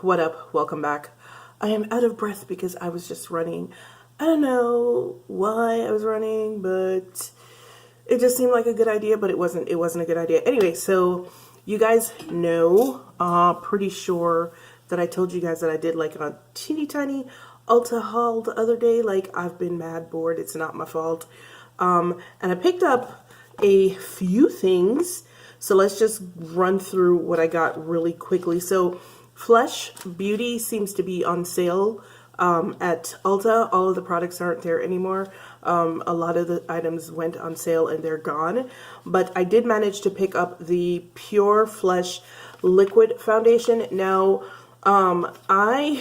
What up? Welcome back. I am out of breath because I was just running. I don't know why I was running, but it just seemed like a good idea, but it wasn't a good idea. Anyway, so you guys know, pretty sure that I told you guys that I did like a teeny tiny Ulta haul the other day. Like, I've been mad bored. It's not my fault. And I picked up a few things. So let's just run through what I got really quickly. So Fenty Beauty seems to be on sale at Ulta. All of the products aren't there anymore. A lot of the items went on sale and they're gone. But I did manage to pick up the Pure Flesh Liquid Foundation. Now, I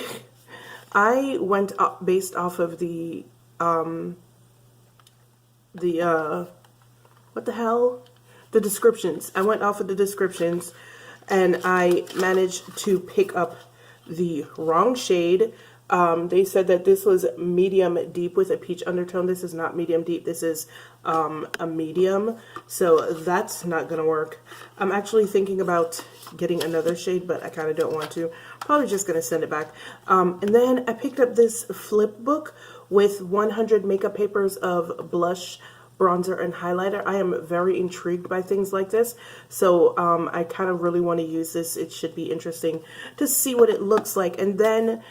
went up based off of what the hell? The descriptions. I went off of the descriptions and I managed to pick up the wrong shade. They said that this was medium deep with a peach undertone. This is not medium deep. This is a medium. So that's not going to work. I'm actually thinking about getting another shade, but I kind of don't want to. Probably just going to send it back. And then I picked up this flip book with 100 makeup papers of blush, bronzer, and highlighter. I am very intrigued by things like this, so I kind of really want to use this. It should be interesting to see what it looks like. And then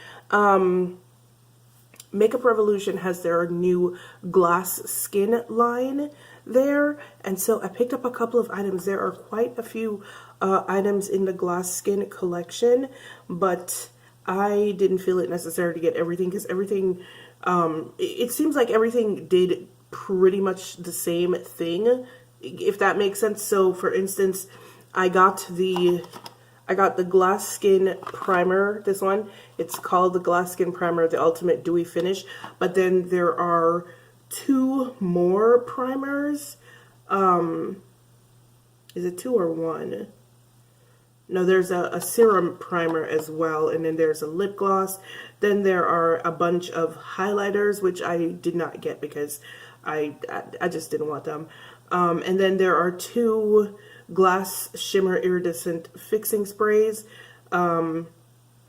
Makeup Revolution has their new glass skin line there, and so I picked up a couple of items. There are quite a few items in the glass skin collection, but I didn't feel it necessary to get everything because everything it seems like everything did pretty much the same thing, if that makes sense. So for instance, I got the glass skin primer. This one, it's called the glass skin primer, the ultimate dewy finish, but then there are two more primers. Is it two or one? No, there's a serum primer as well, and then there's a lip gloss. Then there are a bunch of highlighters, which I did not get because I just didn't want them. And then there are two glass shimmer iridescent fixing sprays, and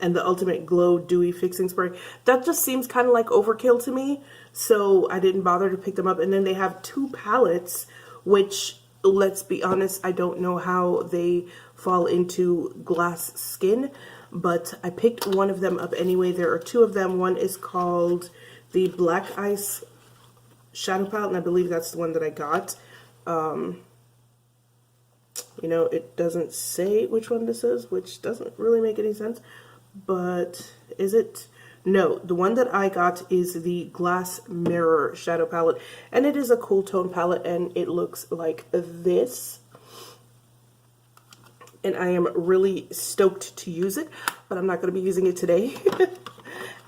the ultimate glow dewy fixing spray. That just seems kind of like overkill to me, so I didn't bother to pick them up. And then they have two palettes, which, let's be honest, I don't know how they fall into glass skin, but I picked one of them up anyway. There are two of them. One is called the Black Ice Shadow Palette, and I believe that's the one that I got. You know, it doesn't say which one this is, which doesn't really make any sense, but is it? No, the one that I got is the Glass Mirror Shadow Palette, and it is a cool tone palette, and it looks like this. And I am really stoked to use it, but I'm not going to be using it today.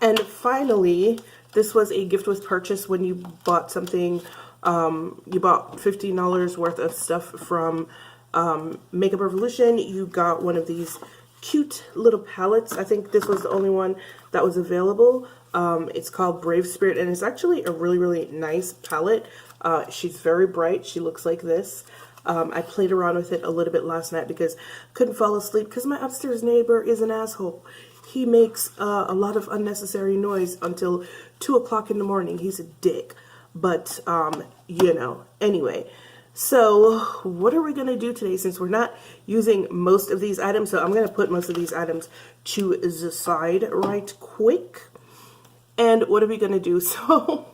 And finally, this was a gift with purchase when you bought something. You bought $15 worth of stuff from Makeup Revolution. You got one of these cute little palettes. I think this was the only one that was available. It's called Brave Spirit, and it's actually a really, really nice palette. She's very bright. She looks like this. I played around with it a little bit last night because I couldn't fall asleep because my upstairs neighbor is an asshole. He makes a lot of unnecessary noise until 2 o'clock in the morning. He's a dick. But, you know, anyway. So, what are we going to do today since we're not using most of these items? So, I'm going to put most of these items to the side right quick. And what are we going to do? So,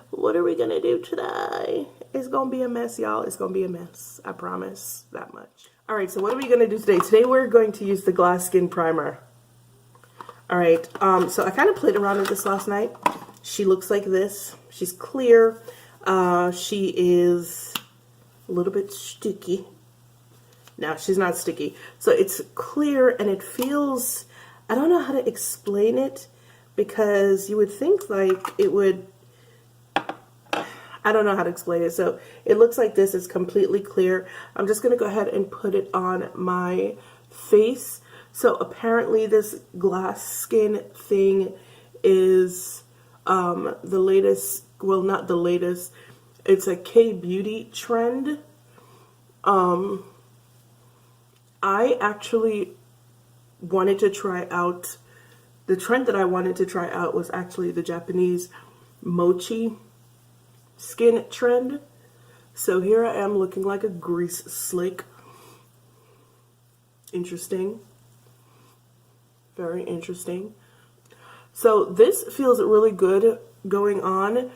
what are we going to do today? It's going to be a mess, y'all. It's going to be a mess. I promise that much. All right, so what are we going to do today? Today, we're going to use the Glass Skin Primer. All right, so I kind of played around with this last night. She looks like this. She's clear. She is a little bit sticky. No, she's not sticky. So it's clear and it feels, I don't know how to explain it because you would think like it would, I don't know how to explain it. So it looks like this is completely clear. I'm just going to go ahead and put it on my face. So apparently this glass skin thing is the latest, well, not the latest, it's a K-beauty trend. I actually wanted to try out, the trend that I wanted to try out was actually the Japanese mochi skin trend. So here I am looking like a grease slick. Interesting. Very interesting. So this feels really good going on.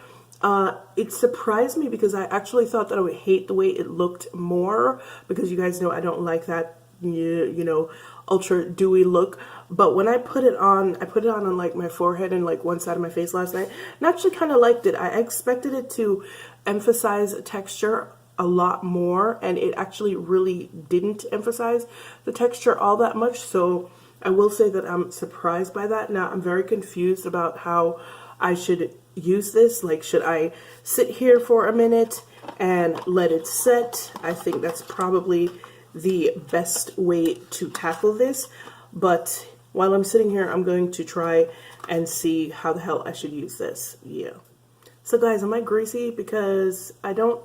It surprised me because I actually thought that I would hate the way it looked more, because you guys know I don't like that, you know, ultra dewy look. But when I put it on like my forehead and like one side of my face last night, and I actually kind of liked it. I expected it to emphasize texture a lot more, and it actually really didn't emphasize the texture all that much. So I will say that I'm surprised by that. Now I'm very confused about how I should use this. Like, should I sit here for a minute and let it set? I think that's probably the best way to tackle this. But while I'm sitting here, I'm going to try and see how the hell I should use this. Yeah. So guys, am I greasy? Because I don't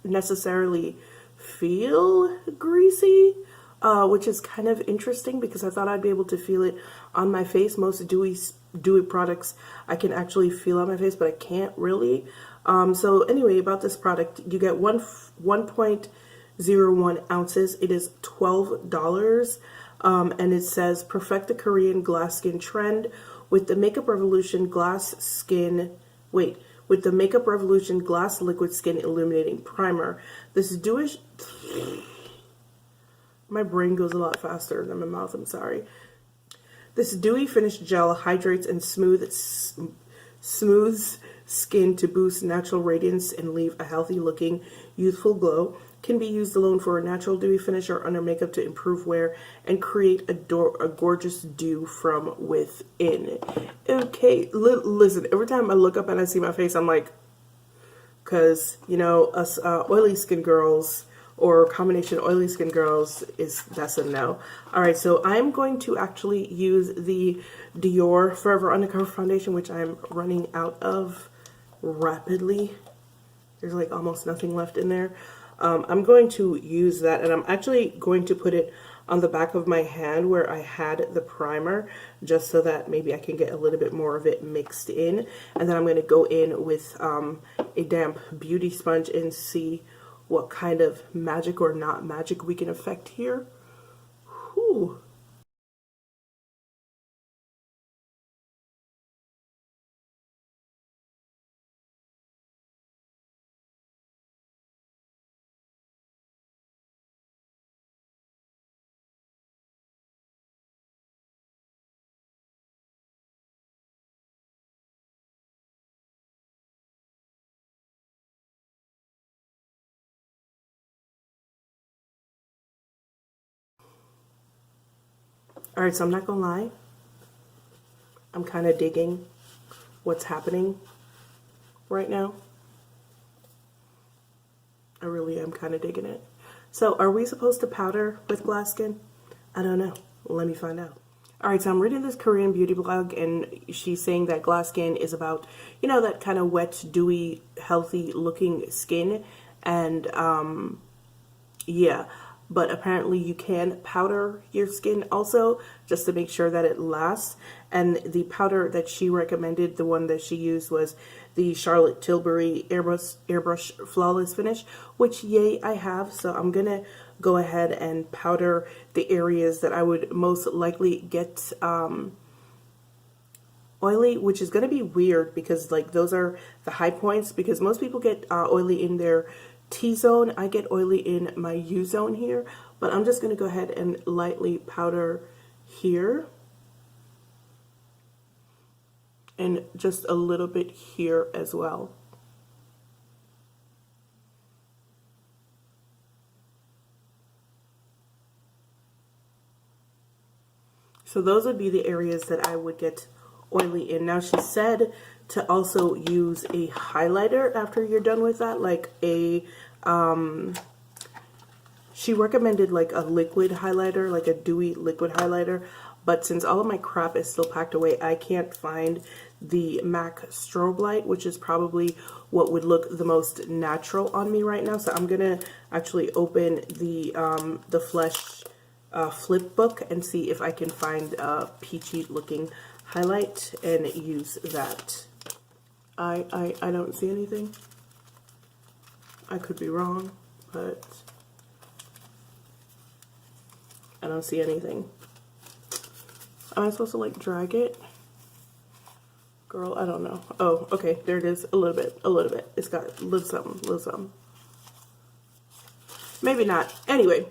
necessarily feel greasy, which is kind of interesting because I thought I'd be able to feel it on my face. Most dewy products I can actually feel on my face, but I can't really. So anyway, about this product, you get 1.01 ounces. It is $12, and it says perfect the Korean glass skin trend with the Makeup Revolution glass skin. With the Makeup Revolution Glass Liquid Skin Illuminating Primer. This dewish... My brain goes a lot faster than my mouth, I'm sorry. This dewy finish gel hydrates and smooths skin to boost natural radiance and leave a healthy looking, youthful glow. Can be used alone for a natural dewy finish or under makeup to improve wear and create a gorgeous dew from within. Okay, listen, every time I look up and I see my face, I'm like, because, you know, us oily skin girls or combination oily skin girls, that's a no. Alright, so I'm going to actually use the Dior Forever Undercover Foundation, which I'm running out of rapidly. There's like almost nothing left in there. I'm going to use that, and I'm actually going to put it on the back of my hand where I had the primer, just so that maybe I can get a little bit more of it mixed in. And then I'm going to go in with a damp beauty sponge and see what kind of magic or not magic we can affect here. Whew. Alright, so I'm not gonna lie, I'm kind of digging what's happening right now. I really am kind of digging it. So are we supposed to powder with glass skin? I don't know. Let me find out. Alright, so I'm reading this Korean beauty blog, and she's saying that glass skin is about, you know, that kind of wet, dewy, healthy looking skin. And yeah, but apparently you can powder your skin also, just to make sure that it lasts. And the powder that she recommended, the one that she used, was the Charlotte Tilbury Airbrush Flawless Finish, which yay, I have. So I'm gonna go ahead and powder the areas that I would most likely get oily, which is gonna be weird because like those are the high points, because most people get oily in their T-zone. I get oily in my U-zone here, but I'm just going to go ahead and lightly powder here and just a little bit here as well. So those would be the areas that I would get oily in. Now she said to also use a highlighter after you're done with that, like a she recommended like a liquid highlighter, like a dewy liquid highlighter, but since all of my crap is still packed away, I can't find the MAC strobe light, which is probably what would look the most natural on me right now. So I'm gonna actually open the Flesh flip book and see if I can find a peachy looking highlight and use that. I don't see anything. I could be wrong, but I don't see anything. Am I supposed to like drag it? Girl, I don't know. Oh, okay, there it is. A little bit, a little bit. It's got a little something, little something. Maybe not. Anyway,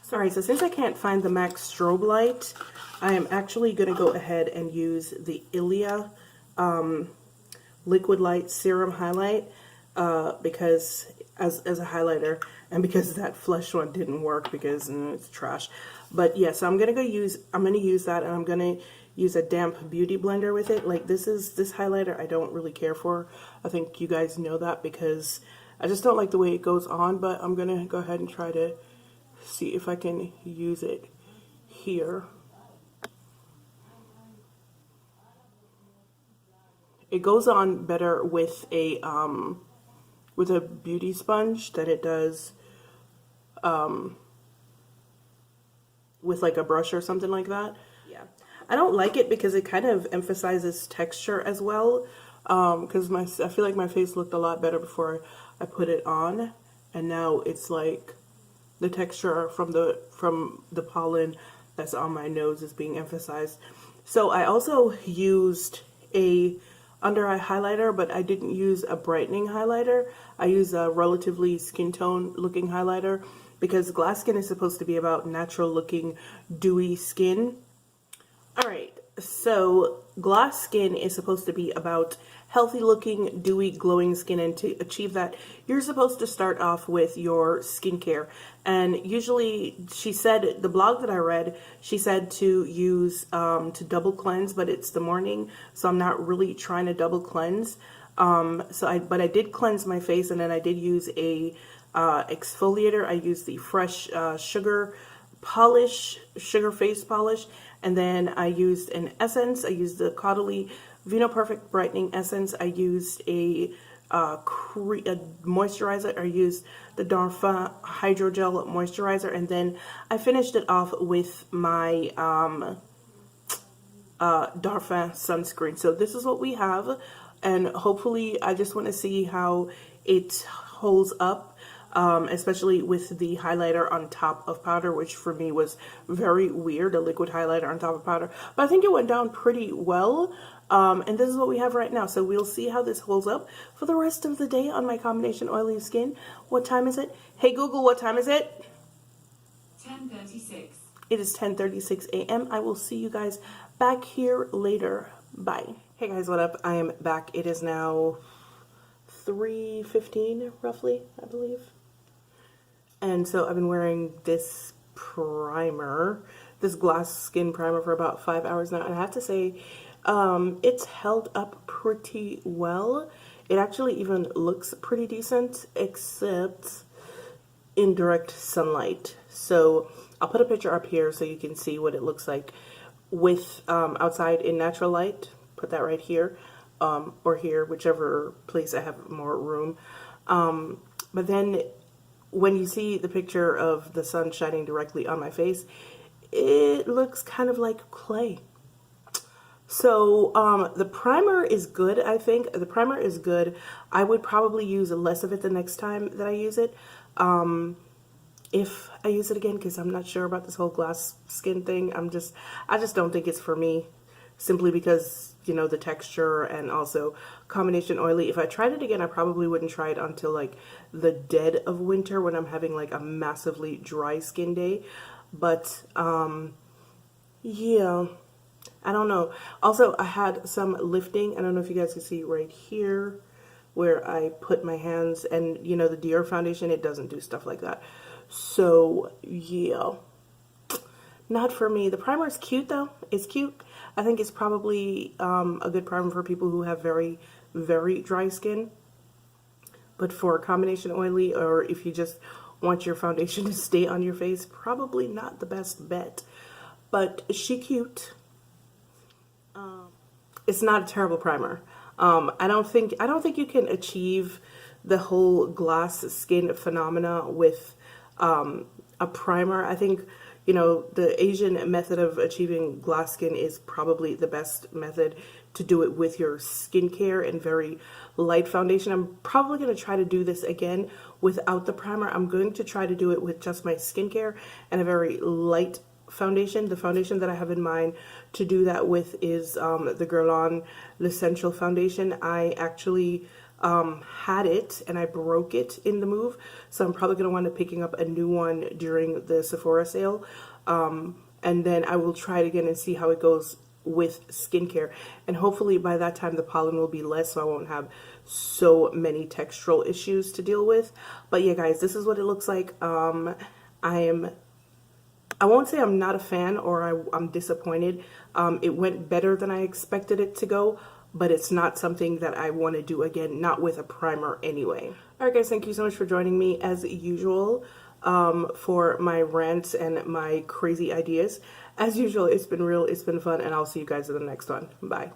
sorry, so since I can't find the MAC strobe light, I am actually going to go ahead and use the Ilia Liquid Light Serum Highlight because as a highlighter, and because that Flesh one didn't work because it's trash. But yeah, so I'm gonna use that, and I'm gonna use a damp beauty blender with it. Like this highlighter I don't really care for. I think you guys know that because I just don't like the way it goes on, but I'm gonna go ahead and try to see if I can use it here. It goes on better with a beauty sponge than it does with like a brush or something like that. Yeah, I don't like it because it kind of emphasizes texture as well. Because I feel like my face looked a lot better before I put it on, and now it's like the texture from the pollen that's on my nose is being emphasized. So I also used a under eye highlighter, but I didn't use a brightening highlighter. I used a relatively skin tone looking highlighter because glass skin is supposed to be about natural looking dewy skin. All right, so glass skin is supposed to be about healthy looking, dewy, glowing skin, and to achieve that, you're supposed to start off with your skincare. And usually, she said, the blog that I read, she said to use, to double cleanse, but it's the morning, so I'm not really trying to double cleanse. But I did cleanse my face, and then I did use a exfoliator. I used the Fresh Sugar Face Polish, and then I used an essence. I used the Caudalie Vino Perfect Brightening Essence. I used a moisturizer. I used the Darphin Hydrogel Moisturizer, and then I finished it off with my Darphin sunscreen. So this is what we have, and hopefully I just want to see how it holds up. Especially with the highlighter on top of powder, which for me was very weird, a liquid highlighter on top of powder. But I think it went down pretty well. And this is what we have right now. So we'll see how this holds up for the rest of the day on my combination oily skin. What time is it? Hey Google, what time is it? 10:36. It is 10:36 a.m. I will see you guys back here later. Bye. Hey guys, what up? I am back. It is now 3:15 roughly, I believe. And so I've been wearing this primer, this glass skin primer, for about 5 hours now. And I have to say, it's held up pretty well. It actually even looks pretty decent, except in direct sunlight. So I'll put a picture up here so you can see what it looks like with outside in natural light. Put that right here, or here, whichever place I have more room. But then when you see the picture of the sun shining directly on my face, it looks kind of like clay. So the primer is good, I think. The primer is good. I would probably use less of it the next time that I use it. If I use it again, because I'm not sure about this whole glass skin thing. I just don't think it's for me, simply because, you know, the texture and also combination oily. If I tried it again, I probably wouldn't try it until like the dead of winter when I'm having like a massively dry skin day. But yeah, I don't know. Also, I had some lifting. I don't know if you guys can see right here where I put my hands, and you know, the Dior foundation, it doesn't do stuff like that. So yeah, not for me. The primer is cute though. It's cute. I think it's probably a good primer for people who have very, very dry skin. But for combination oily, or if you just want your foundation to stay on your face, probably not the best bet. But she cute. It's not a terrible primer. I don't think you can achieve the whole glass skin phenomena with a primer. I think you know, the Asian method of achieving glass skin is probably the best method to do it with your skincare and very light foundation. I'm probably going to try to do this again without the primer. I'm going to try to do it with just my skincare and a very light foundation. The foundation that I have in mind to do that with is the Guerlain L'Essential foundation. I actually had it and I broke it in the move, so I'm probably going to wind up picking up a new one during the Sephora sale, and then I will try it again and see how it goes with skincare, and hopefully by that time the pollen will be less, so I won't have so many textural issues to deal with. But yeah guys, this is what it looks like. I won't say I'm not a fan or I'm disappointed. It went better than I expected it to go, but it's not something that I want to do again, not with a primer anyway. Alright guys, thank you so much for joining me as usual for my rants and my crazy ideas. As usual, it's been real, it's been fun, and I'll see you guys in the next one. Bye.